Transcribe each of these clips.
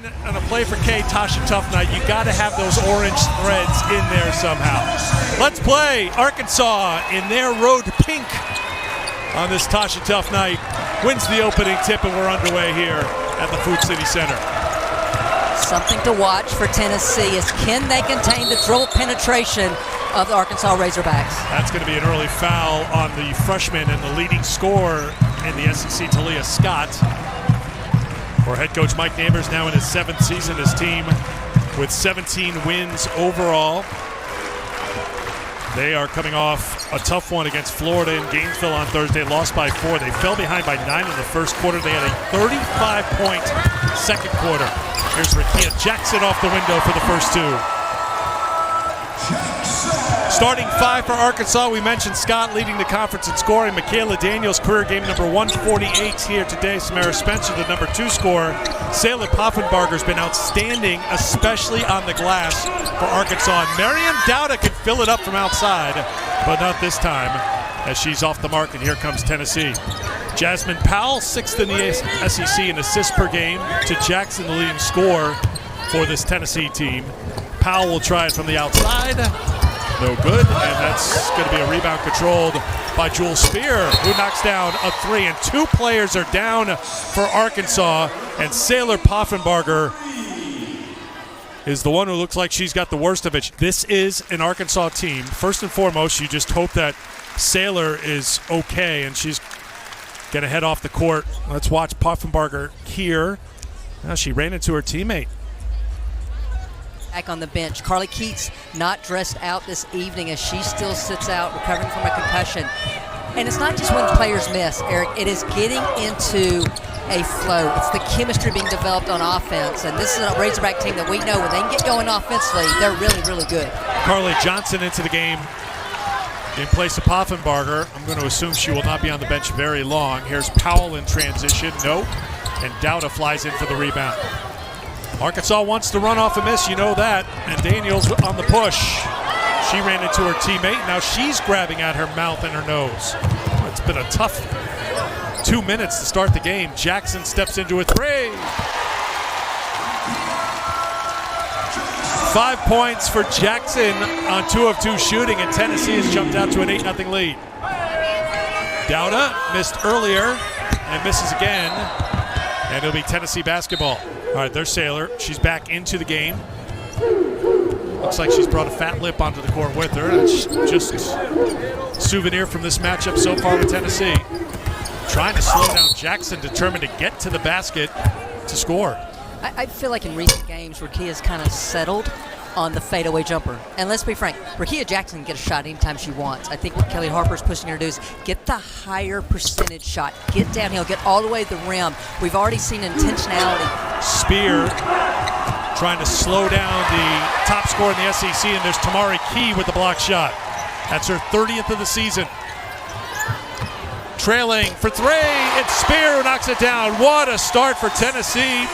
in on a play for K, Tasha Tough Night, you got to have those orange threads in there somehow. Let's play Arkansas in their road pink on this Tasha Tough Night. Wins the opening tip, and we're underway here at the Food City Center. Something to watch for Tennessee is can they contain the dribble penetration of the Arkansas Razorbacks? That's going to be an early foul on the freshman and the leading scorer in the SEC, Talia Scott. For head coach Mike Neighbors, now in his 7th season, his team with 17 wins overall. They are coming off a tough one against Florida in Gainesville on Thursday, lost by 4. They fell behind by 9 in the first quarter. They had a 35-point second quarter. Here's Rickea Jackson off the window for the first two. Starting 5 for Arkansas, we mentioned Scott leading the conference in scoring. Michaela Daniels, career game number 148 here today. Samara Spencer, the number 2 scorer. Sailor Poffenbarger's been outstanding, especially on the glass for Arkansas. And Mariam Dowda can fill it up from outside, but not this time as she's off the mark, and here comes Tennessee. Jasmine Powell, 6th in the SEC in assists per game to Jackson, the leading scorer for this Tennessee team. Powell will try it from the outside. No good, and that's going to be a rebound controlled by Jewel Spear, who knocks down a 3. And 2 players are down for Arkansas, and Sailor Poffenbarger is the one who looks like she's got the worst of it. This is an Arkansas team. First and foremost, you just hope that Sailor is okay, and she's going to head off the court. Let's watch Poffenbarger here. Now she ran into her teammate. Back on the bench. Carly Keats not dressed out this evening as she still sits out recovering from a concussion. And it's not just when players miss, Eric. It is getting into a flow. It's the chemistry being developed on offense. And this is a Razorback team that we know when they can get going offensively, they're really, really good. Carly Johnson into the game in place of Poffenbarger. I'm going to assume she will not be on the bench very long. Here's Powell in transition. Nope. And Dowda flies in for the rebound. Arkansas wants to run off a miss, you know that. And Daniels on the push. She ran into her teammate. Now she's grabbing at her mouth and her nose. It's been a tough 2 minutes to start the game. Jackson steps into a 3. 5 points for Jackson on 2 of 2 shooting, and Tennessee has jumped out to an 8-0 lead. Dowda missed earlier and misses again. And it'll be Tennessee basketball. All right, there's Sailor. She's back into the game. Looks like she's brought a fat lip onto the court with her. It's just a souvenir from this matchup so far with Tennessee. Trying to slow down Jackson, determined to get to the basket to score. I feel like in recent games, Rickea's kind of settled on the fadeaway jumper. And let's be frank, Rickea Jackson can get a shot anytime she wants. I think what Kellie Harper is pushing her to do is get the higher percentage shot. Get downhill, get all the way to the rim. We've already seen intentionality. Spear trying to slow down the top scorer in the SEC, and there's Tamari Key with the block shot. That's her 30th of the season. Trailing for 3, it's Spear who knocks it down. What a start for Tennessee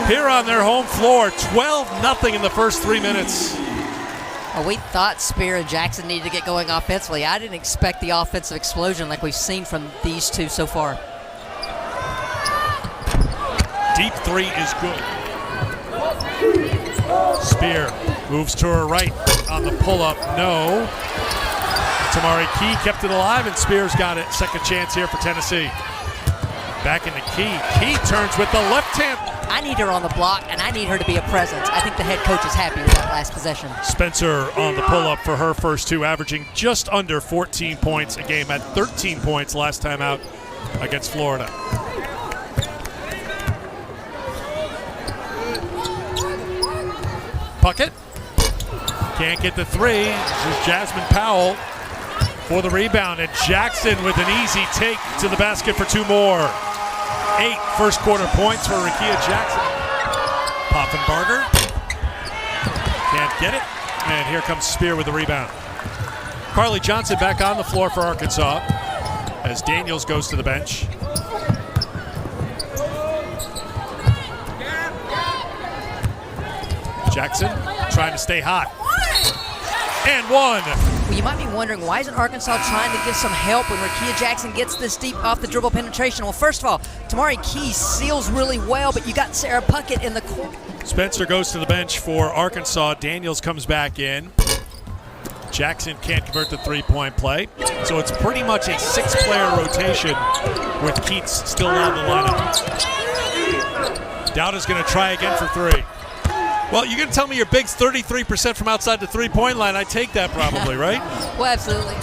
here on their home floor. 12-0 in the first 3 minutes. Well, we thought Spear and Jackson needed to get going offensively. I didn't expect the offensive explosion like we've seen from these two so far. Deep 3 is good. Spear moves to her right on the pull-up. No. Tamari Key kept it alive, and Spears got it. Second chance here for Tennessee. Back into Key. Key turns with the left hand. I need her on the block, and I need her to be a presence. I think the head coach is happy with that last possession. Spencer on the pull-up for her first 2, averaging just under 14 points a game, at 13 points last time out against Florida. Puckett can't get the 3. This is Jasmine Powell for the rebound, and Jackson with an easy take to the basket for 2 more. 8 first quarter points for Rickea Jackson. Poffenbarger can't get it, and here comes Spear with the rebound. Carly Johnson back on the floor for Arkansas as Daniels goes to the bench. Jackson trying to stay hot. And 1. Well, you might be wondering, why isn't Arkansas trying to give some help when Rickea Jackson gets this deep off the dribble penetration? Well, first of all, Tamari Keys seals really well, but you got Sarah Puckett in the court. Spencer goes to the bench for Arkansas. Daniels comes back in. Jackson can't convert the three-point play. So it's pretty much a six-player rotation with Keats still on the lineup. Dowda's going to try again for three. Well, you're going to tell me your big's 33% from outside the three-point line. I take that probably, right? Well, absolutely.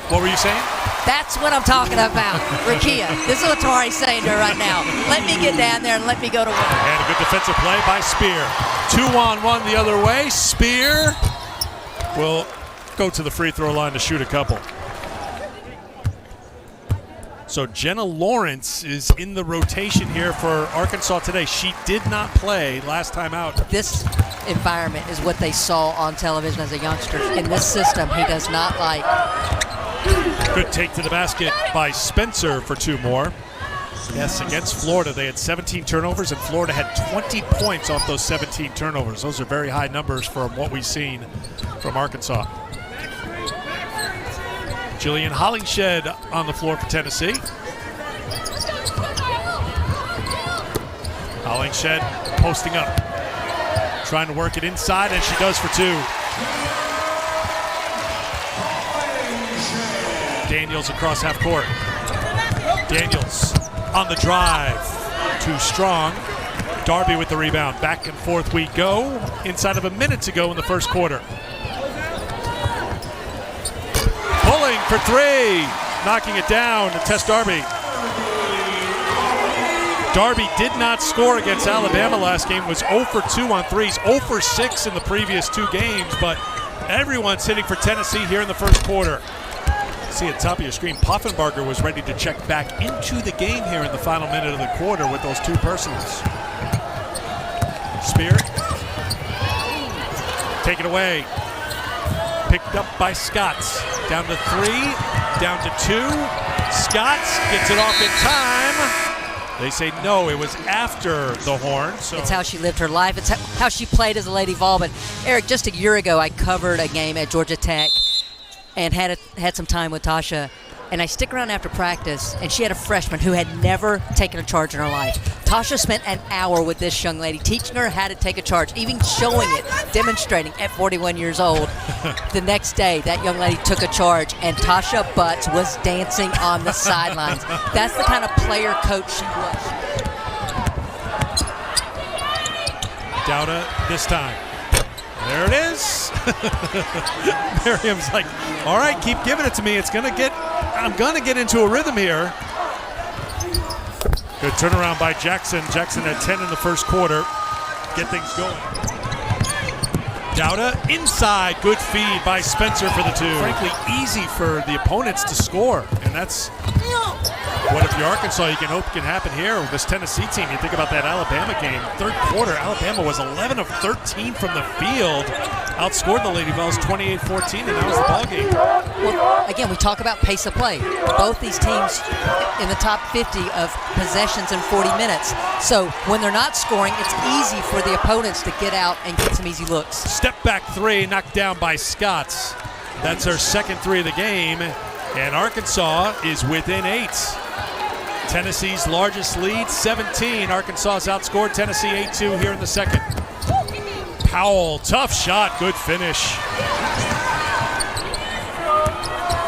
What were you saying? That's what I'm talking about. Rickea, this is what Tamari's saying to her right now. Let me get down there and let me go to work. And a good defensive play by Spear. 2-on-1 the other way. Spear will go to the free throw line to shoot a couple. So Jenna Lawrence is in the rotation here for Arkansas today. She did not play last time out. This environment is what they saw on television as a youngster. In this system, he does not like. Good take to the basket by Spencer for two more. Yes, against Florida, they had 17 turnovers, and Florida had 20 points off those 17 turnovers. Those are very high numbers from what we've seen from Arkansas. Jillian Hollingshead on the floor for Tennessee. Hollingshead posting up, trying to work it inside, and she does for two. Daniels across half court. Daniels on the drive, too strong. Darby with the rebound. Back and forth we go. Inside of a minute to go in the first quarter. Pulling for three, knocking it down to Tess Darby. Darby did not score against Alabama last game, was 0 for 2 on threes, 0 for 6 in the previous two games, but everyone's hitting for Tennessee here in the first quarter. See at the top of your screen, Poffenbarger was ready to check back into the game here in the final minute of the quarter with those two personals. Spear, take it away. Picked up by Scotts. Down to three, down to two. Scotts gets it off in time. They say no, it was after the horn. So it's how she lived her life. It's how she played as a Lady Vol. But Eric, just a year ago, I covered a game at Georgia Tech and had some time with Tasha. And I stick around after practice, and she had a freshman who had never taken a charge in her life. Tasha spent an hour with this young lady, teaching her how to take a charge, even showing it, demonstrating at 41 years old. The next day, that young lady took a charge, and Tasha Butts was dancing on the sidelines. That's the kind of player coach she was. Dowda this time. There it is. Miriam's like, all right, keep giving it to me. I'm gonna get into a rhythm here. Good turnaround by Jackson. Jackson had 10 in the first quarter. Get things going. Dowda inside. Good feed by Spencer for the two. Frankly, easy for the opponents to score, and that's what if you're Arkansas, you can hope can happen here with this Tennessee team. You think about that Alabama game. Third quarter, Alabama was 11 of 13 from the field. Outscored the Lady Vols 28-14, and that was the ball game. Well, again, we talk about pace of play. Both these teams in the top 50 of possessions in 40 minutes. So when they're not scoring, it's easy for the opponents to get out and get some easy looks. Step back three, knocked down by Scotts. That's her second three of the game, and Arkansas is within 8. Tennessee's largest lead, 17. Arkansas has outscored Tennessee 8-2 here in the second. Powell, tough shot, good finish.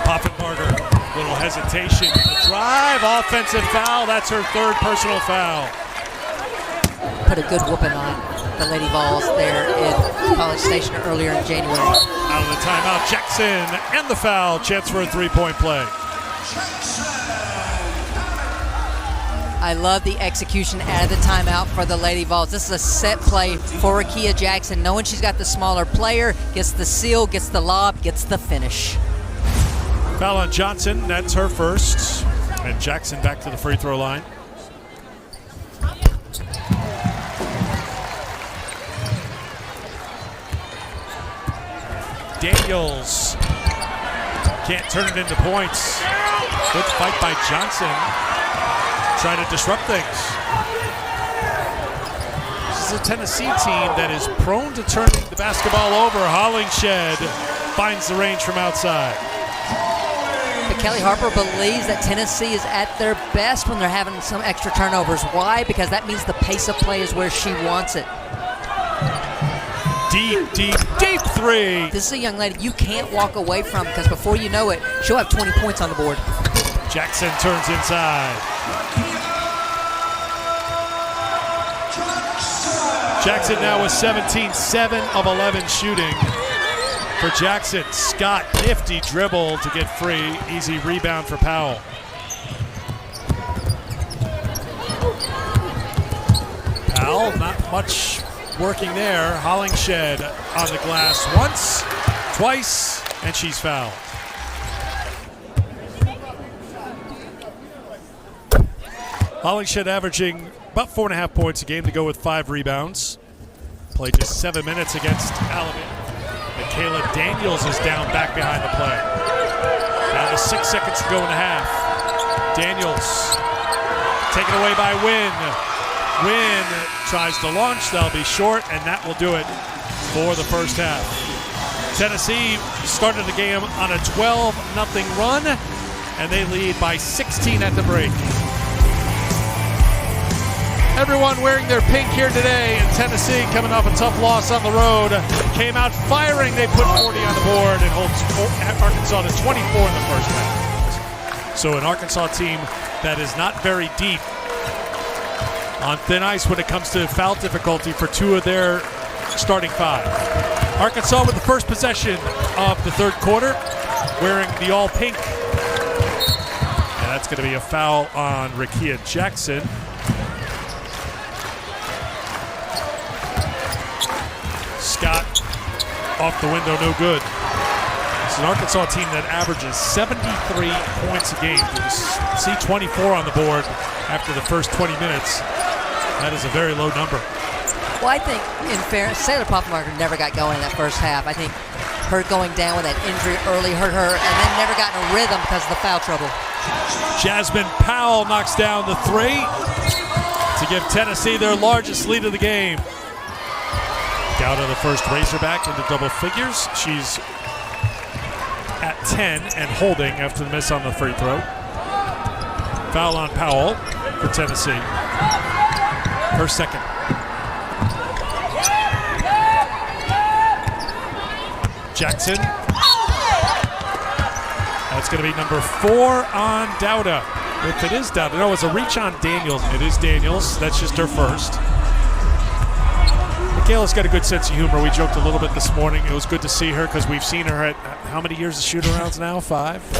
Poffenbarger, little hesitation. The drive, offensive foul. That's her third personal foul. Put a good whooping on the Lady Vols there in College Station earlier in January. Out of the timeout, Jackson and the foul. Chance for a three-point play. I love the execution out of the timeout for the Lady Vols. This is a set play for Rickea Jackson, knowing she's got the smaller player, gets the seal, gets the lob, gets the finish. Foul on Johnson, that's her first. And Jackson back to the free throw line. Daniels can't turn it into points. Good fight by Johnson. Trying to disrupt things. is a Tennessee team that is prone to turning the basketball over. Hollingshead finds the range from outside. But Kellie Harper believes that Tennessee is at their best when they're having some extra turnovers. Why? Because that means the pace of play is where she wants it. Deep, deep, deep three. This is a young lady you can't walk away from, because before you know it, she'll have 20 points on the board. Jackson turns inside. Jackson now with 17, 7 of 11 shooting for Jackson. Scott, nifty dribble to get free. Easy rebound for Powell. Powell, not much working there. Hollingshead on the glass once, twice, and she's fouled. Hollingshead averaging about 4.5 points a game to go with 5 rebounds. Played just 7 minutes against Alabama. Michaela Daniels is down back behind the play. Down to 6 seconds to go in the half. Daniels taken away by Wynn. Wynn tries to launch. That'll be short, and that will do it for the first half. Tennessee started the game on a 12-0 run, and they lead by 16 at the break. Everyone wearing their pink here today, and Tennessee, coming off a tough loss on the road, came out firing. They put 40 on the board and holds Arkansas to 24 in the first half. So an Arkansas team that is not very deep, on thin ice when it comes to foul difficulty for 2 of their starting 5. Arkansas with the first possession of the third quarter, wearing the all pink. And that's going to be a foul on Rickea Jackson. Scott off the window, no good. It's an Arkansas team that averages 73 points a game. You see 24 on the board after the first 20 minutes. That is a very low number. Well, I think, in fairness, Sailor Poffenbarger never got going in that first half. I think her going down with that injury early hurt her, and then never got in a rhythm because of the foul trouble. Jasmine Powell knocks down the 3 to give Tennessee their largest lead of the game. Down to the first Razorback into double figures. She's at 10 and holding after the miss on the free throw. Foul on Powell for Tennessee. Her second. Jackson. That's going to be number 4 on Dowda. If it is Dowda. No, it's a reach on Daniels. It is Daniels. That's just her first. Michaela's got a good sense of humor. We joked a little bit this morning. It was good to see her because we've seen her at how many years of shoot-arounds now? 5?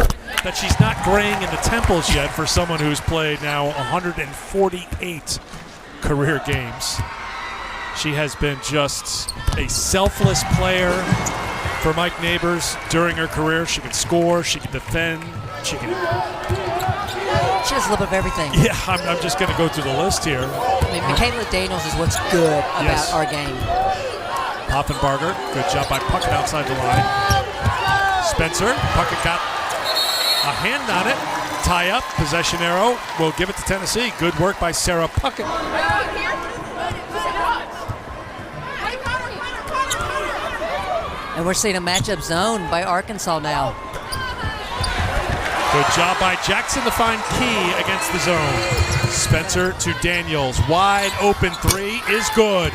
That she's not graying in the temples yet for someone who's played now 148 career games. She has been just a selfless player for Mike Neighbors during her career. She can score, she can defend, she has a little bit of everything. Yeah, I'm just going to go through the list here. I mean, Michaela Daniels is what's good about our game. Poffenbarger, good job by Puckett outside the line. Spencer, Puckett got a hand on it. Tie up, possession arrow. We'll give it to Tennessee. Good work by Sarah Puckett. And we're seeing a matchup zone by Arkansas now. Good job by Jackson to find Key against the zone. Spencer to Daniels. Wide open 3 is good.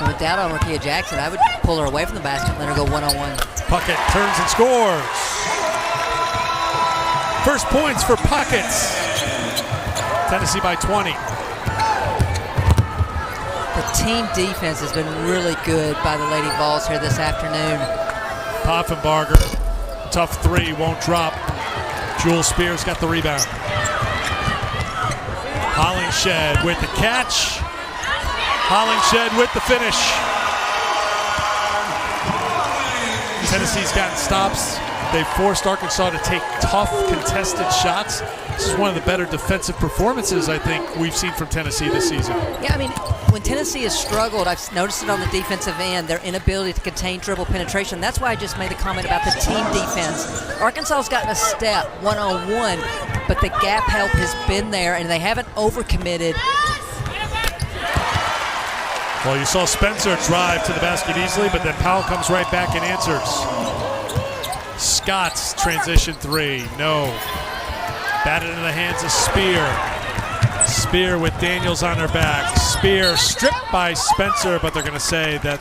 With doubt on Rickea Jackson, I would pull her away from the basket and let her go one-on-one. Puckett turns and scores. First points for Puckett. Tennessee by 20. The team defense has been really good by the Lady Vols here this afternoon. Poffenbarger, tough 3, won't drop. Jewel Spears got the rebound. Hollingshead with the catch. Hollingshead with the finish. Tennessee's gotten stops They forced Arkansas to take tough, contested shots. This is one of the better defensive performances I think we've seen from Tennessee this season. Yeah, I mean, when Tennessee has struggled, I've noticed it on the defensive end, their inability to contain dribble penetration. That's why I just made the comment about the team defense. Arkansas's gotten a step one-on-one, but the gap help has been there, and they haven't overcommitted. Well, you saw Spencer drive to the basket easily, but then Powell comes right back and answers. Scott's transition three, no. Batted into the hands of Spear. Spear with Daniels on her back. Spear stripped by Spencer, but they're going to say that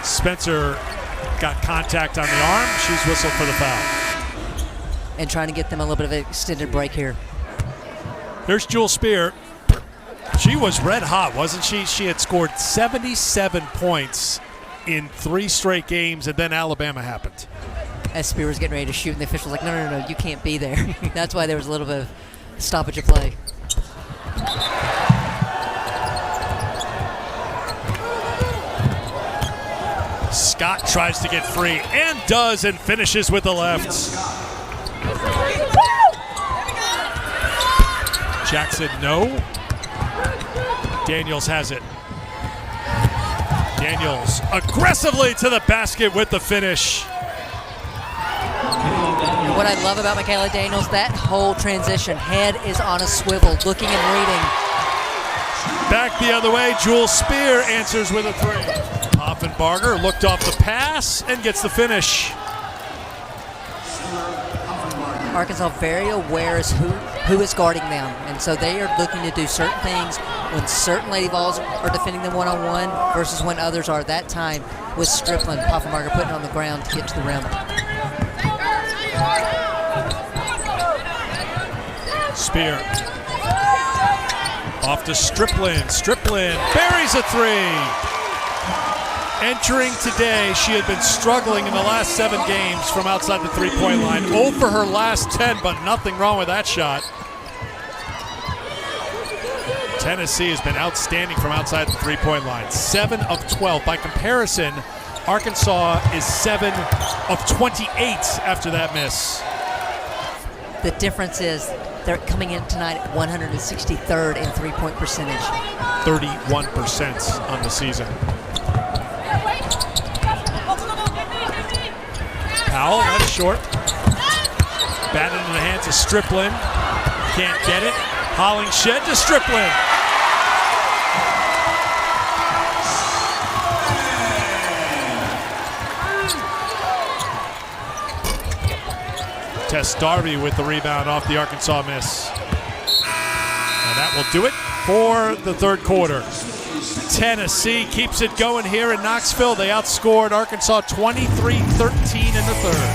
Spencer got contact on the arm. She's whistled for the foul. And trying to get them a little bit of an extended break here. Here's Jewel Spear. She was red hot, wasn't she? She had scored 77 points in 3 straight games, and then Alabama happened. As Spear was getting ready to shoot, and the official was like, no, you can't be there. That's why there was a little bit of stoppage of play. Scott tries to get free, and does, and finishes with the left. Jackson, no. Daniels has it. Daniels aggressively to the basket with the finish. What I love about Michaela Daniels, that whole transition, head is on a swivel, looking and reading. Back the other way, Jewel Spear answers with a three. Offenbarger looked off the pass and gets the finish. Arkansas very aware as who is guarding them, and so they are looking to do certain things when certain Lady Vols are defending them one-on-one versus when others are. That time with Strickland, Offenbarger putting it on the ground to get to the rim. Spear off to Strickland. Strickland buries a three. Entering today, she had been struggling in the last 7 games from outside the three-point line. 0 for her last 10, but nothing wrong with that shot. Tennessee has been outstanding from outside the three-point line. 7 of 12. By comparison, Arkansas is 7 of 28 after that miss. The difference is they're coming in tonight at 163rd in three-point percentage. 31% on the season. Powell, that's short. Batted into the hands of Strickland. Can't get it. Hollingshead to Strickland. Tess Darby with the rebound off the Arkansas miss. And that will do it for the third quarter. Tennessee keeps it going here in Knoxville. They outscored Arkansas 23-13 in the third.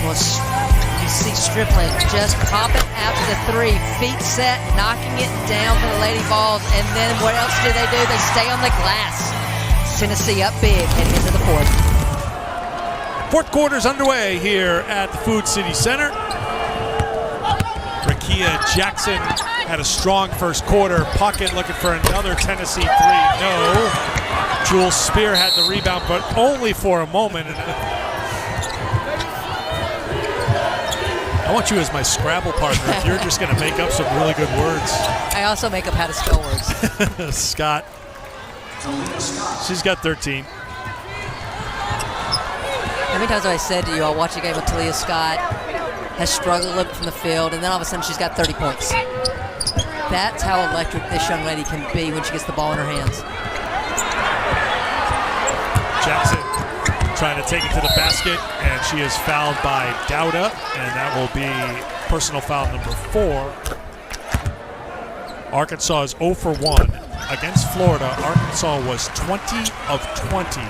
Well, you see Strickland just popping after the three, feet set, knocking it down for the Lady Vols, and then what else do? They stay on the glass. Tennessee up big heading into the fourth. Fourth quarter's underway here at the Food City Center. Rickea Jackson had a strong first quarter. Puckett looking for another Tennessee three. No. Jewel Spear had the rebound, but only for a moment. I want you as my Scrabble partner if you're just going to make up some really good words. I also make up how to spell words. Scott. She's got 13. How many times have I said to you, I'll watch a game with Talia Scott, has struggled a little bit from the field, and then all of a sudden she's got 30 points. That's how electric this young lady can be when she gets the ball in her hands. Jackson trying to take it to the basket, and she is fouled by Dowda, and that will be personal foul number 4. Arkansas is 0 for 1. Against Florida, Arkansas was 20 of 20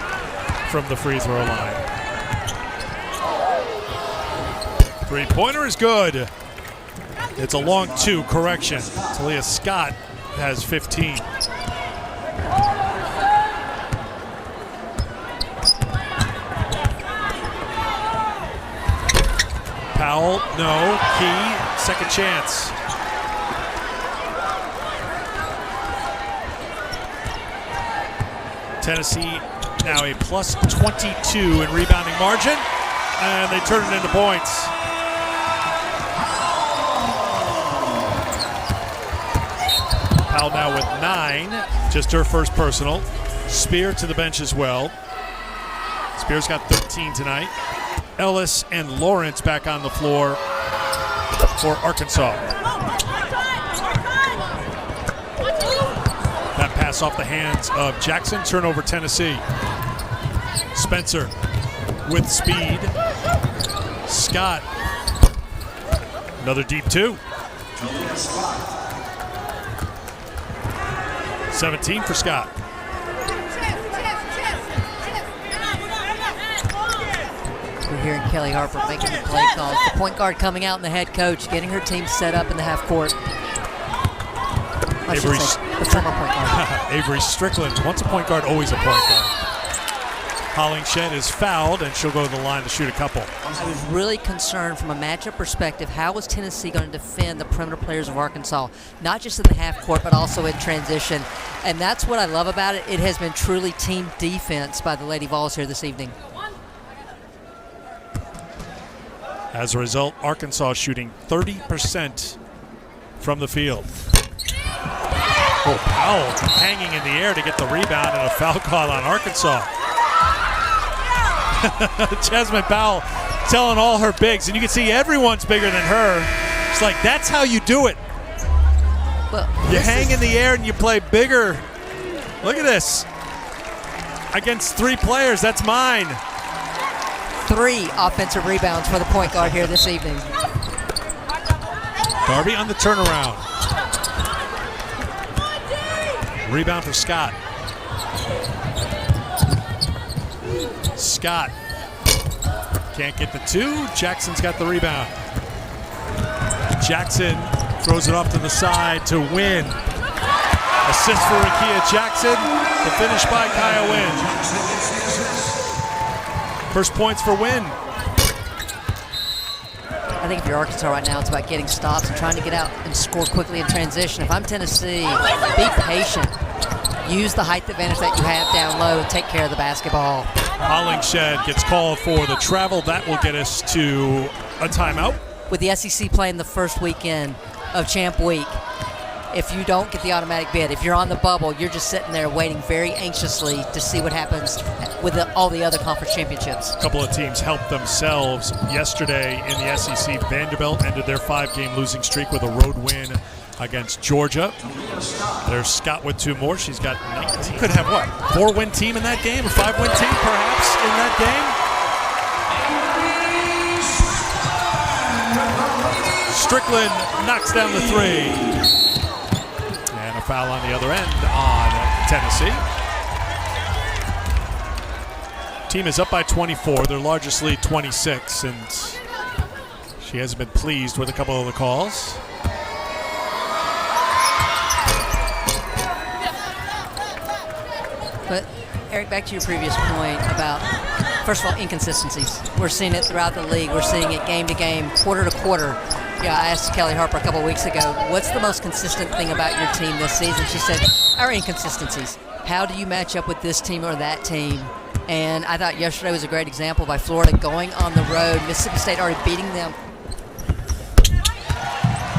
from the free throw line. Three-pointer is good. It's a long 2, correction. Talia Scott has 15. Powell, no. Key, second chance. Tennessee now a plus 22 in rebounding margin. and they turn it into points. Powell now with 9, just her first personal. Spear to the bench as well. Spear's got 13 tonight. Ellis and Lawrence back on the floor for Arkansas. That pass off the hands of Jackson. Turnover Tennessee. Spencer with speed. Scott. Another deep 2. 17 for Scott. We're hearing Kellie Harper making the play calls. The point guard coming out and the head coach getting her team set up in the half court. I should say, the former point guard. Avery Strickland, once a point guard, always a point guard. Hollingshead is fouled, and she'll go to the line to shoot a couple. I was really concerned from a matchup perspective, how was Tennessee going to defend the perimeter players of Arkansas, not just in the half court, but also in transition. And that's what I love about it. It has been truly team defense by the Lady Vols here this evening. As a result, Arkansas shooting 30% from the field. Oh, Powell hanging in the air to get the rebound, and a foul call on Arkansas. Jasmine Powell telling all her bigs, and you can see everyone's bigger than her. It's like, that's how you do it. Well, you hang in the air and you play bigger. Look at this. Against 3 players, that's mine. 3 offensive rebounds for the point guard here this evening. Darby on the turnaround. Rebound for Scott. Scott can't get the 2. Jackson's got the rebound. Jackson throws it off to the side to Wynn. Assist for Rickea Jackson. The finish by Kaya Wynn. First points for Wynn. I think if you're Arkansas right now, it's about getting stops and trying to get out and score quickly in transition. If I'm Tennessee, be patient. Use the height advantage that you have down low and take care of the basketball. Hollingshead gets called for the travel. That will get us to a timeout. With the SEC playing the first weekend of Champ Week, if you don't get the automatic bid, if you're on the bubble, you're just sitting there waiting very anxiously to see what happens with all the other conference championships. A couple of teams helped themselves yesterday in the SEC. Vanderbilt ended their 5-game losing streak with a road win against Georgia. There's Scott with 2 more. She's got 19. Could have what? 4-win team in that game? A 5-win team perhaps in that game? Strickland knocks down the 3. And a foul on the other end on Tennessee. Team is up by 24. Their largest lead 26, and she hasn't been pleased with a couple of the calls. But, Eric, back to your previous point about, first of all, inconsistencies. We're seeing it throughout the league. We're seeing it game to game, quarter to quarter. Yeah, I asked Kellie Harper a couple weeks ago, what's the most consistent thing about your team this season? She said, our inconsistencies. How do you match up with this team or that team? And I thought yesterday was a great example by Florida going on the road. Mississippi State already beating them.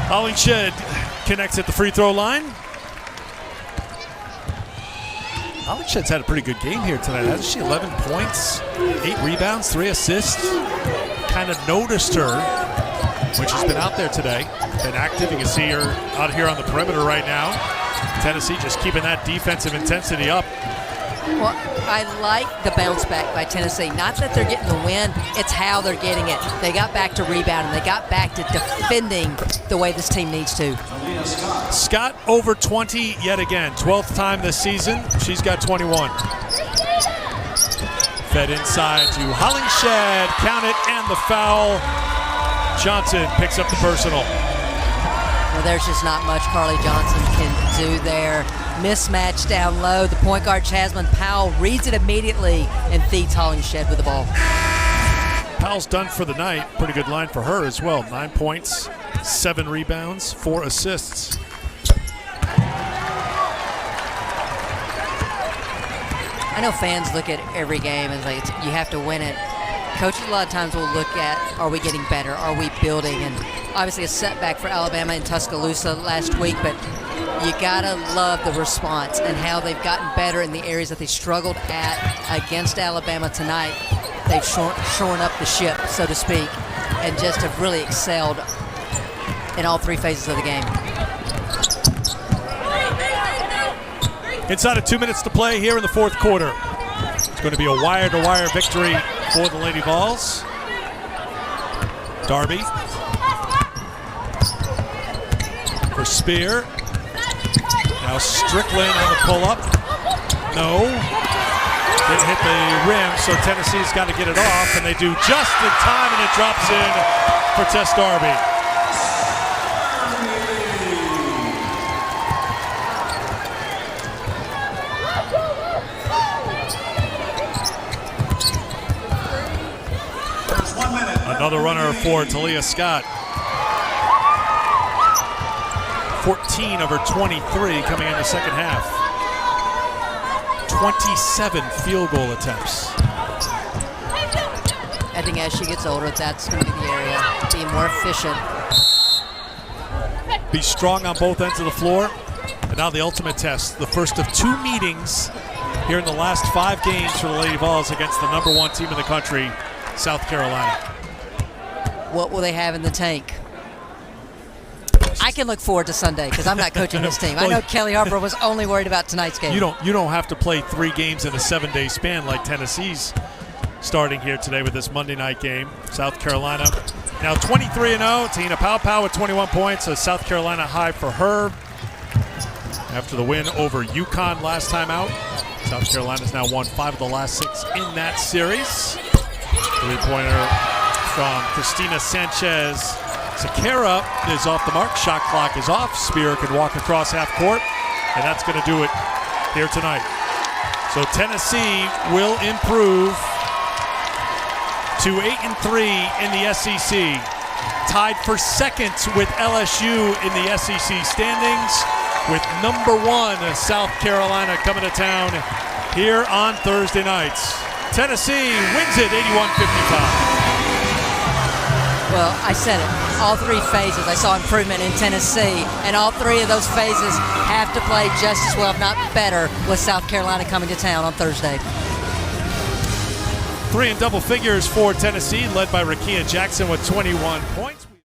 Hollingshead connects at the free throw line. Hollingshead's had a pretty good game here tonight, hasn't she? 11 points, 8 rebounds, 3 assists. Kind of noticed her when she's been out there today. Been active. You can see her out here on the perimeter right now. Tennessee just keeping that defensive intensity up. Well, I like the bounce back by Tennessee. Not that they're getting the win, it's how they're getting it. They got back to rebounding. They got back to defending the way this team needs to. Scott over 20 yet again. 12th time this season. She's got 21. Fed inside to Hollingshead. Count it, and the foul. Johnson picks up the personal. Well, there's just not much Carly Johnson can do there. Mismatch down low. The point guard, Jasmine Powell, reads it immediately and feeds Hollingshead with the ball. Powell's done for the night. Pretty good line for her as well. 9 points, 7 rebounds, 4 assists. I know fans look at every game and like you have to win it. Coaches a lot of times will look at, are we getting better? Are we building? And obviously a setback for Alabama in Tuscaloosa last week, but you gotta love the response and how they've gotten better in the areas that they struggled at against Alabama tonight. They've shorn up the ship, so to speak, and just have really excelled in all three phases of the game. Inside of 2 minutes to play here in the fourth quarter. It's going to be a wire-to-wire victory for the Lady Vols. Darby for Spear. Now Strickland on the pull-up. No. Didn't hit the rim, so Tennessee's got to get it off, and they do just in time, and it drops in for Tess Darby. Another runner for Talia Scott. 14 of her 23 coming in the second half. 27 field goal attempts. I think as she gets older, that's going to be the area. Be more efficient. Be strong on both ends of the floor. And now the ultimate test. The first of two meetings here in the last 5 games for the Lady Vols against the #1 team in the country, South Carolina. What will they have in the tank? I can look forward to Sunday because I'm not coaching this team. I know Kellie Harper was only worried about tonight's game. You don't have to play 3 games in a 7-day span like Tennessee's starting here today with this Monday night game. South Carolina now 23-0. Tina Pau with 21 points, a South Carolina high for her after the win over UConn last time out. South Carolina's now won 5 of the last 6 in that series. 3-pointer from Christina Sanchez. Sakara is off the mark. Shot clock is off. Spear can walk across half court, and that's going to do it here tonight. So Tennessee will improve to 8-3 in the SEC, tied for second with LSU in the SEC standings, with #1 South Carolina coming to town here on Thursday nights. Tennessee wins it 81-55. Well, I said it. All 3 phases, I saw improvement in Tennessee, and all 3 of those phases have to play just as well, if not better, with South Carolina coming to town on Thursday. 3 in double figures for Tennessee, led by Rickea Jackson with 21 points.